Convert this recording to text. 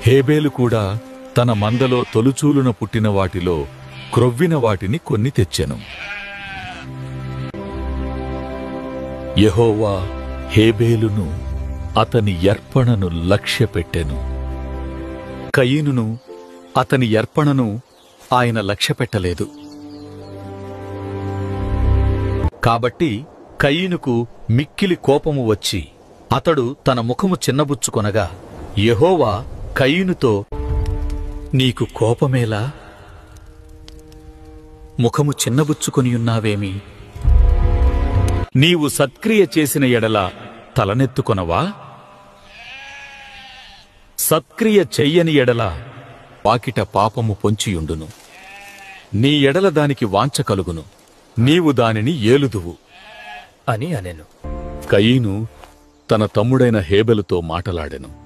హేబేలు కూడా తన మందలో తొలుచూలున పుట్టిన వాటిలో క్రొవ్విన వాటిని కొన్ని తెచ్చెను. యెహోవా హేబేలును అతని అర్పణను లక్ష్యపెట్టెను. కయీనును అతని అర్పణను ఆయన లక్ష్యపెట్టలేదు. కాబట్టి కయీనుకు మిక్కిలి కోపము వచ్చి అతడు తన ముఖము చిన్నబుచ్చుకొనగా యెహోవా కయీనుతో, నీకు కోపమేలా? ముఖము చిన్నబుచ్చుకొనియున్నావేమి? నీవు సత్క్రియ చేసిన ఎడల తలనెత్తుకొనవా? సత్క్రియ చెయ్యని ఎడల వాకిట పాపము పొంచియుండును. నీ ఎడల దానికి వాంఛ కలుగును, నీవు దానిని ఏలుదువు అని అనెను. కయీను తన తమ్ముడైన హేబెలుతో మాటలాడెను.